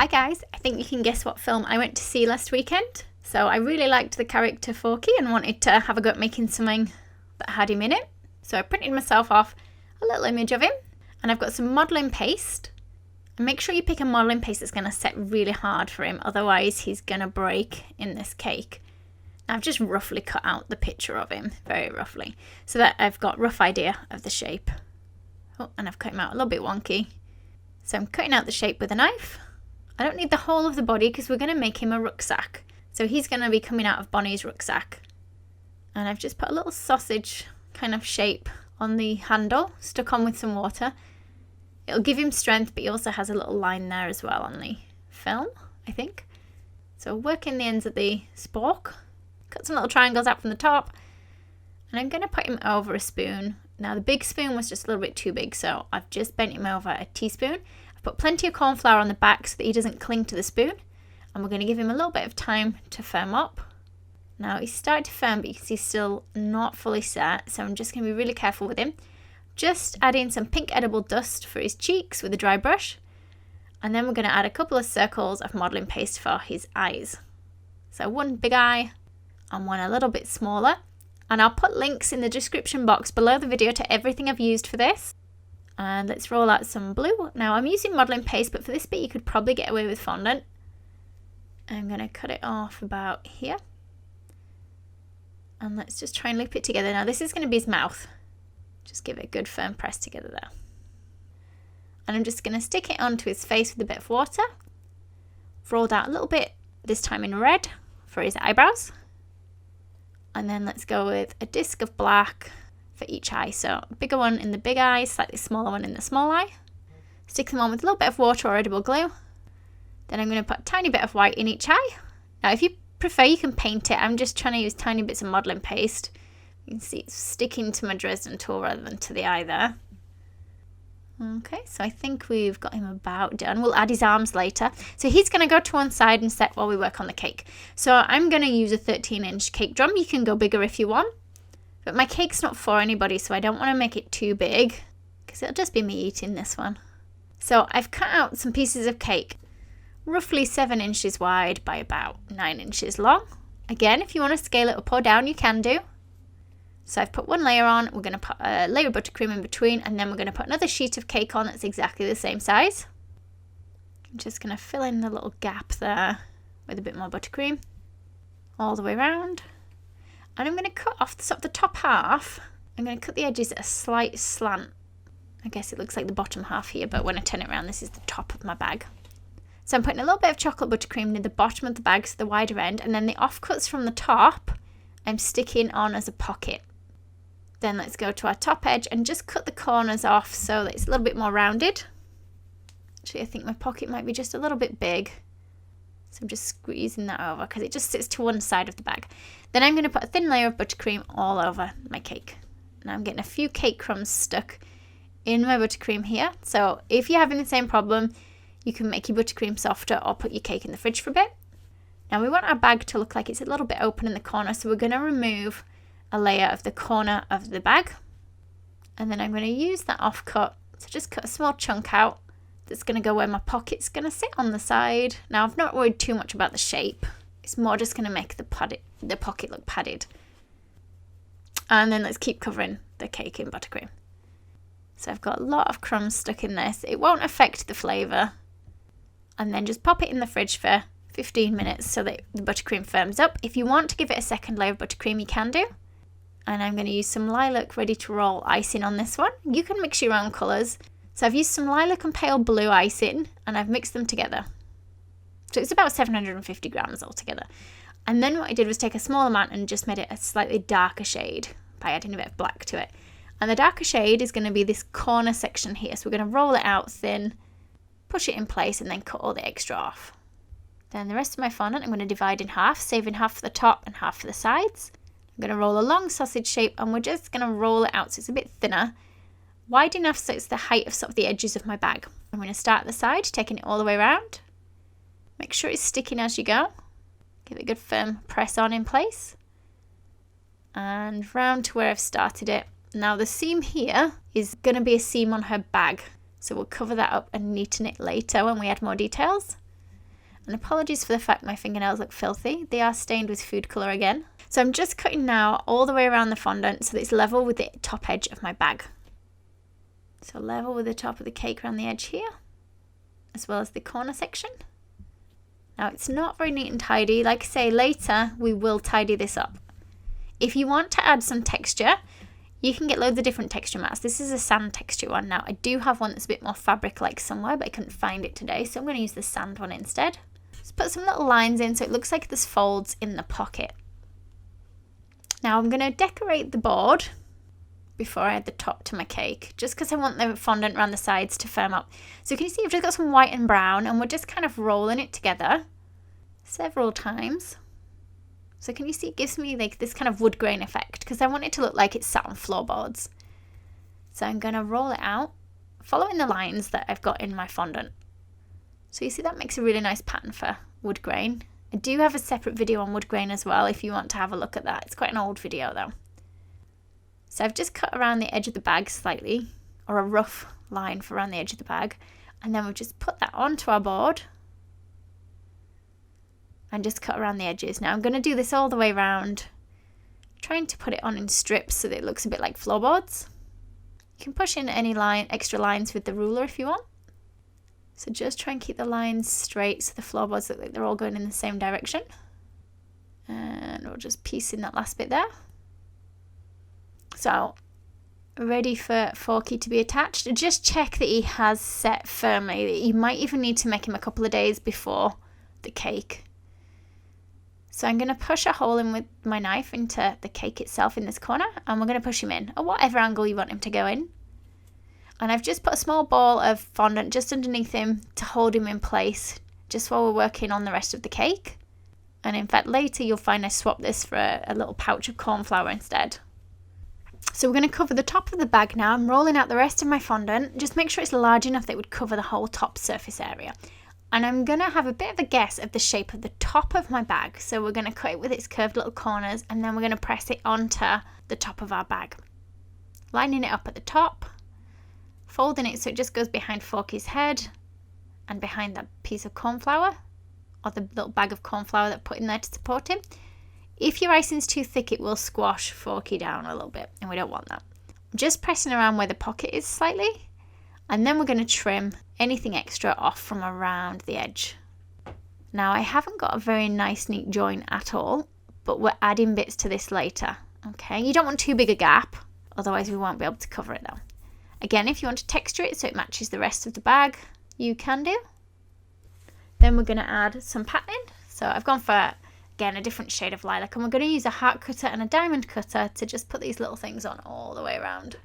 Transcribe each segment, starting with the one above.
Hi guys, I think you can guess what film I went to see last weekend. So I really liked the character Forky and wanted to have a go at making something that had him in it. So I printed myself off a little image of him, and I've got some modelling paste. And make sure you pick a modelling paste that's going to set really hard for him, otherwise he's going to break in this cake. Now I've just roughly cut out the picture of him, very roughly, so that I've got a rough idea of the shape. Oh, and I've cut him out a little bit wonky. So I'm cutting out the shape with a knife. I don't need the whole of the body because we're going to make him a rucksack. So he's going to be coming out of Bonnie's rucksack. And I've just put a little sausage kind of shape on the handle, stuck on with some water. It'll give him strength, but he also has a little line there as well on the film, I think. So work in the ends of the spork. Cut some little triangles out from the top. And I'm going to put him over a spoon. Now the big spoon was just a little bit too big, so I've just bent him over a teaspoon. I've put plenty of corn flour on the back so that he doesn't cling to the spoon. And we're going to give him a little bit of time to firm up. Now he's starting to firm, but you can see he's still not fully set, so I'm just going to be really careful with him. Just add in some pink edible dust for his cheeks with a dry brush. And then we're going to add a couple of circles of modelling paste for his eyes. So one big eye and one a little bit smaller. And I'll put links in the description box below the video to everything I've used for this. And let's roll out some blue. Now I'm using modelling paste, but for this bit you could probably get away with fondant. I'm going to cut it off about here. And let's just try and loop it together. Now this is going to be his mouth. Just give it a good firm press together there. And I'm just going to stick it onto his face with a bit of water. Rolled out a little bit, this time in red, for his eyebrows. And then let's go with a disc of black for each eye. So a bigger one in the big eye, slightly smaller one in the small eye. Stick them on with a little bit of water or edible glue. Then I'm going to put a tiny bit of white in each eye. Now if you prefer, you can paint it. I'm just trying to use tiny bits of modelling paste. You can see it's sticking to my Dresden tool rather than to the eye there. Okay, so I think we've got him about done. We'll add his arms later. So he's going to go to one side and set while we work on the cake. So I'm going to use a 13-inch cake drum. You can go bigger if you want. But my cake's not for anybody, so I don't want to make it too big, because it'll just be me eating this one. So I've cut out some pieces of cake, roughly 7 inches wide by about 9 inches long. Again, if you want to scale it up or down, you can do. So I've put one layer on, we're going to put a layer of buttercream in between, and then we're going to put another sheet of cake on that's exactly the same size. I'm just going to fill in the little gap there with a bit more buttercream all the way around. And I'm going to cut off the top half. I'm going to cut the edges at a slight slant. I guess it looks like the bottom half here, but when I turn it around, this is the top of my bag. So I'm putting a little bit of chocolate buttercream near the bottom of the bag, so the wider end, and then the offcuts from the top, I'm sticking on as a pocket. Then let's go to our top edge and just cut the corners off so that it's a little bit more rounded. Actually, I think my pocket might be just a little bit big. So I'm just squeezing that over because it just sits to one side of the bag. Then I'm going to put a thin layer of buttercream all over my cake. Now I'm getting a few cake crumbs stuck in my buttercream here. So if you're having the same problem, you can make your buttercream softer or put your cake in the fridge for a bit. Now we want our bag to look like it's a little bit open in the corner, so we're going to remove a layer of the corner of the bag. And then I'm going to use that offcut to just cut a small chunk out that's going to go where my pocket's going to sit on the side. Now I've not worried too much about the shape. It's more just going to make the pocket look padded. And then let's keep covering the cake in buttercream. So I've got a lot of crumbs stuck in this. It won't affect the flavour. And then just pop it in the fridge for 15 minutes so that the buttercream firms up. If you want to give it a second layer of buttercream, you can do. And I'm going to use some lilac ready to roll icing on this one. You can mix your own colours. So I've used some lilac and pale blue icing and I've mixed them together. So it's about 750 grams altogether. And then what I did was take a small amount and just made it a slightly darker shade by adding a bit of black to it. And the darker shade is going to be this corner section here. So we're going to roll it out thin, push it in place, and then cut all the extra off. Then the rest of my fondant I'm going to divide in half, saving half for the top and half for the sides. I'm going to roll a long sausage shape and we're just going to roll it out so it's a bit thinner, wide enough so it's the height of sort of the edges of my bag. I'm going to start at the side, taking it all the way around. Make sure it's sticking as you go. Give it a good firm press on in place. And round to where I've started it. Now the seam here is going to be a seam on her bag. So we'll cover that up and neaten it later when we add more details. And apologies for the fact my fingernails look filthy. They are stained with food colour again. So I'm just cutting now all the way around the fondant so that it's level with the top edge of my bag. So level with the top of the cake around the edge here, as well as the corner section. Now it's not very neat and tidy. Like I say, later we will tidy this up. If you want to add some texture, you can get loads of different texture mats. This is a sand texture one. Now I do have one that's a bit more fabric-like somewhere, but I couldn't find it today, so I'm going to use the sand one instead. Just put some little lines in so it looks like there's folds in the pocket. Now I'm going to decorate the board before I add the top to my cake, just because I want the fondant around the sides to firm up. So can you see I've just got some white and brown, and we're just kind of rolling it together several times. So can you see it gives me like this kind of wood grain effect, because I want it to look like it's sat on floorboards. So I'm going to roll it out, following the lines that I've got in my fondant. So you see that makes a really nice pattern for wood grain. I do have a separate video on wood grain as well if you want to have a look at that. It's quite an old video though. So I've just cut around the edge of the bag slightly, or a rough line for around the edge of the bag, and then we've just put that onto our board and just cut around the edges. Now I'm going to do this all the way around, trying to put it on in strips so that it looks a bit like floorboards. You can push in any extra lines with the ruler if you want. So just try and keep the lines straight so the floorboards look like they're all going in the same direction. And we'll just piece in that last bit there. So, ready for Forky to be attached. Just check that he has set firmly. You might even need to make him a couple of days before the cake. So I'm going to push a hole in with my knife into the cake itself in this corner, and we're going to push him in at whatever angle you want him to go in. And I've just put a small ball of fondant just underneath him to hold him in place just while we're working on the rest of the cake. And in fact later you'll find I swapped this for a little pouch of corn flour instead. So we're going to cover the top of the bag now. I'm rolling out the rest of my fondant. Just make sure it's large enough that it would cover the whole top surface area. And I'm going to have a bit of a guess of the shape of the top of my bag. So we're going to cut it with its curved little corners, and then we're going to press it onto the top of our bag. Lining it up at the top, folding it so it just goes behind Forky's head and behind that piece of corn flour, or the little bag of corn flour that I put in there to support him. If your icing's too thick, it will squash Forky down a little bit, and we don't want that. Just pressing around where the pocket is slightly, and then we're going to trim anything extra off from around the edge. Now I haven't got a very nice neat join at all, but we're adding bits to this later. Okay, you don't want too big a gap, otherwise we won't be able to cover it though. Again, if you want to texture it so it matches the rest of the bag, you can do. Then we're going to add some patterning. So I've gone for, again, a different shade of lilac, and we're going to use a heart cutter and a diamond cutter to just put these little things on all the way around.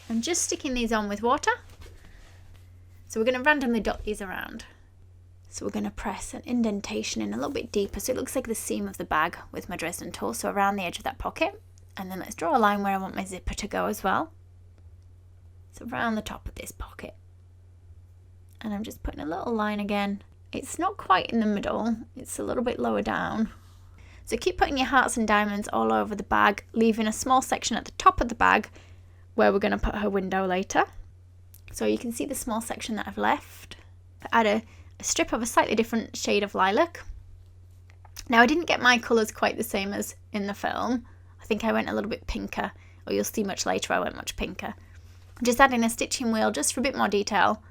I'm just sticking these on with water. So we're going to randomly dot these around. So we're going to press an indentation in a little bit deeper so it looks like the seam of the bag with my Dresden tool, so around the edge of that pocket. And then let's draw a line where I want my zipper to go as well. So around the top of this pocket. And I'm just putting a little line again. It's not quite in the middle, it's a little bit lower down. So keep putting your hearts and diamonds all over the bag, leaving a small section at the top of the bag where we're going to put her window later. So you can see the small section that I've left. Add a strip of a slightly different shade of lilac. Now I didn't get my colours quite the same as in the film. I think I went a little bit pinker, or you'll see much later I went much pinker. I'm just adding a stitching wheel just for a bit more detail.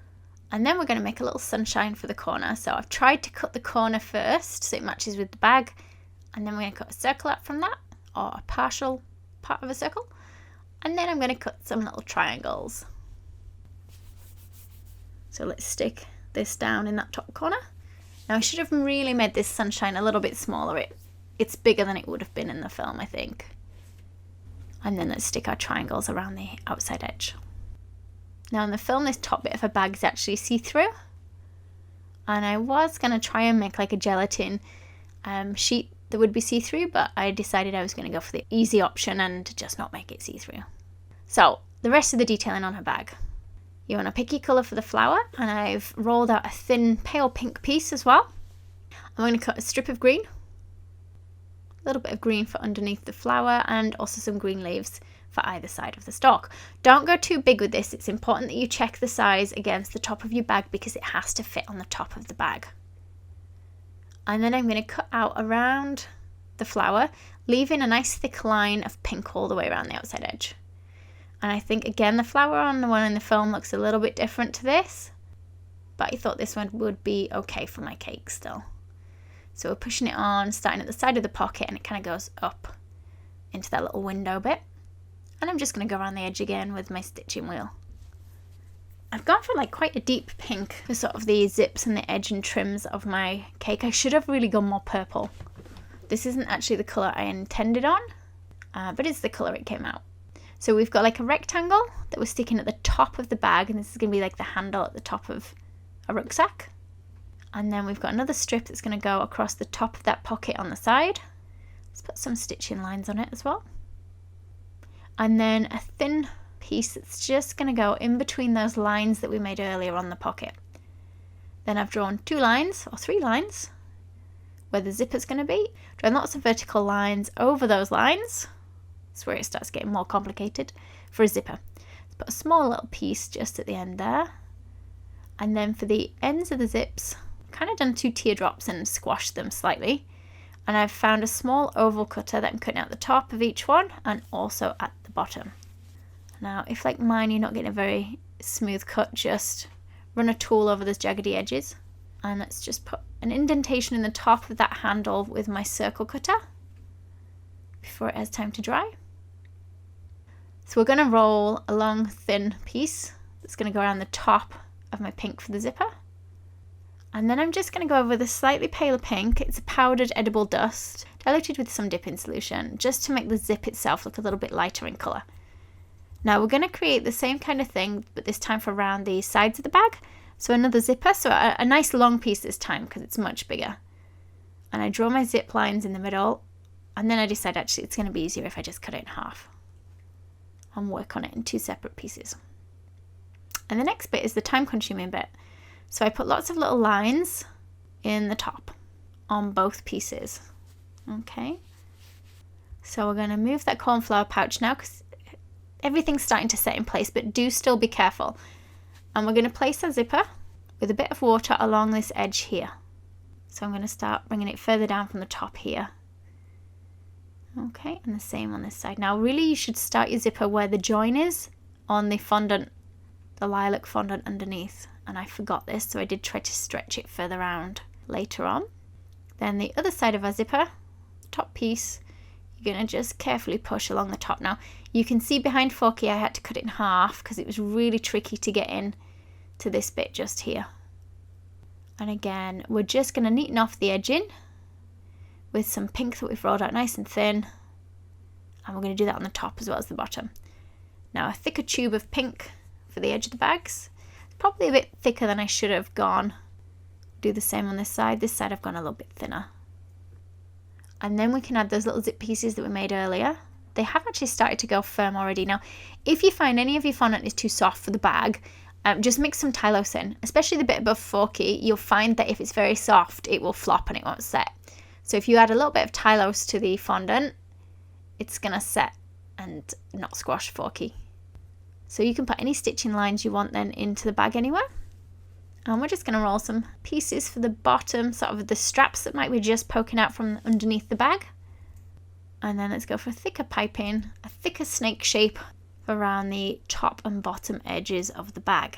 And then we're going to make a little sunshine for the corner. So I've tried to cut the corner first so it matches with the bag. And then we're going to cut a circle out from that, or a partial part of a circle. And then I'm going to cut some little triangles. So let's stick this down in that top corner. Now I should have really made this sunshine a little bit smaller. It's bigger than it would have been in the film, I think. And then let's stick our triangles around the outside edge. Now in the film, this top bit of a bag is actually see-through. And I was going to try and make like a gelatin sheet that would be see-through, but I decided I was going to go for the easy option and just not make it see-through. So the rest of the detailing on her bag. You want a picky colour for the flower, and I've rolled out a thin pale pink piece as well. I'm going to cut a strip of green, a little bit of green for underneath the flower, and also some green leaves for either side of the stalk. Don't go too big with this. It's important that you check the size against the top of your bag because it has to fit on the top of the bag. And then I'm going to cut out around the flower, leaving a nice thick line of pink all the way around the outside edge. And I think, again, the flower on the one in the film looks a little bit different to this, but I thought this one would be okay for my cake still. So we're pushing it on, starting at the side of the pocket, and it kind of goes up into that little window bit. And I'm just going to go around the edge again with my stitching wheel. I've gone for like quite a deep pink for sort of the zips and the edge and trims of my cake. I should have really gone more purple. This isn't actually the colour I intended on, but it's the colour it came out. So we've got like a rectangle that we're sticking at the top of the bag, and this is going to be like the handle at the top of a rucksack. And then we've got another strip that's going to go across the top of that pocket on the side. Let's put some stitching lines on it as well. And then a thin piece that's just going to go in between those lines that we made earlier on the pocket. Then I've drawn 2 lines or 3 lines where the zipper's going to be. Drawn lots of vertical lines over those lines. That's where it starts getting more complicated for a zipper. Let's put a small little piece just at the end there. And then for the ends of the zips, I've kind of done 2 teardrops and squashed them slightly. And I've found a small oval cutter that I'm cutting out the top of each one and also at the bottom. Now, if like mine, you're not getting a very smooth cut, just run a tool over those jaggedy edges. And let's just put an indentation in the top of that handle with my circle cutter before it has time to dry. So we're going to roll a long thin piece that's going to go around the top of my pink for the zipper. And then I'm just going to go over the slightly paler pink. It's a powdered edible dust, diluted with some dipping solution, just to make the zip itself look a little bit lighter in colour. Now we're going to create the same kind of thing, but this time for around the sides of the bag. So another zipper, so a nice long piece this time because it's much bigger. And I draw my zip lines in the middle, and then I decide actually it's going to be easier if I just cut it in half and work on it in 2 separate pieces. And the next bit is the time-consuming bit. So I put lots of little lines in the top on both pieces. Okay. So we're going to move that cornflower pouch now because everything's starting to set in place, but do still be careful. And we're going to place our zipper with a bit of water along this edge here. So I'm going to start bringing it further down from the top here. Okay, and the same on this side. Now really you should start your zipper where the join is on the fondant, the lilac fondant underneath. And I forgot this, so I did try to stretch it further around later on. Then the other side of our zipper, top piece, you're going to just carefully push along the top. Now you can see behind Forky I had to cut it in half because it was really tricky to get in to this bit just here. And again, we're just going to neaten off the edging with some pink that we've rolled out nice and thin. And we're going to do that on the top as well as the bottom. Now a thicker tube of pink for the edge of the bags. Probably a bit thicker than I should have gone. Do the same on this side. This side I've gone a little bit thinner. And then we can add those little zip pieces that we made earlier. They have actually started to go firm already. Now, if you find any of your fondant is too soft for the bag, just mix some Tylose in, especially the bit above Forky. You'll find that if it's very soft, it will flop and it won't set. So if you add a little bit of Tylose to the fondant, it's going to set and not squash Forky. So you can put any stitching lines you want then into the bag anywhere. And we're just going to roll some pieces for the bottom, sort of the straps that might be just poking out from underneath the bag. And then let's go for a thicker piping, a thicker snake shape around the top and bottom edges of the bag.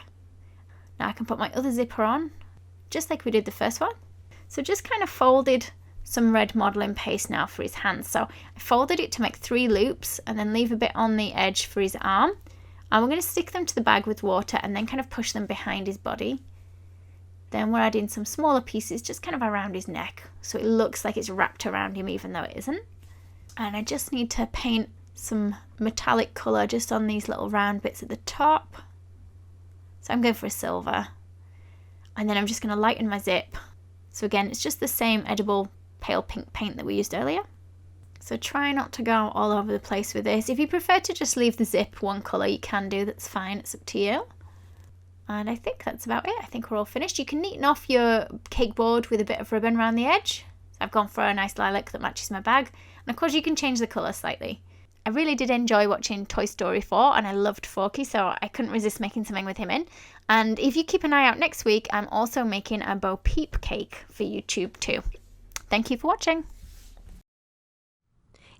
Now I can put my other zipper on, just like we did the first one. So just kind of folded some red modelling paste now for his hands. So I folded it to make 3 loops and then leave a bit on the edge for his arm. And we're going to stick them to the bag with water and then kind of push them behind his body. Then we're adding some smaller pieces just kind of around his neck so it looks like it's wrapped around him even though it isn't. And I just need to paint some metallic colour just on these little round bits at the top. So I'm going for a silver. And then I'm just going to lighten my zip. So again, it's just the same edible pale pink paint that we used earlier. So try not to go all over the place with this. If you prefer to just leave the zip one colour, you can do, that's fine, it's up to you. And I think that's about it. I think we're all finished. You can neaten off your cake board with a bit of ribbon around the edge. So I've gone for a nice lilac that matches my bag. And of course you can change the colour slightly. I really did enjoy watching Toy Story 4 and I loved Forky, so I couldn't resist making something with him in. And if you keep an eye out next week, I'm also making a Bo Peep cake for YouTube too. Thank you for watching.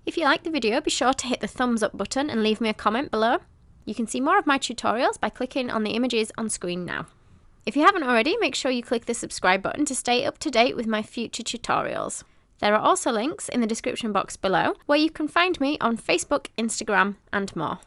If you liked the video, be sure to hit the thumbs up button and leave me a comment below. You can see more of my tutorials by clicking on the images on screen now. If you haven't already, make sure you click the subscribe button to stay up to date with my future tutorials. There are also links in the description box below where you can find me on Facebook, Instagram and more.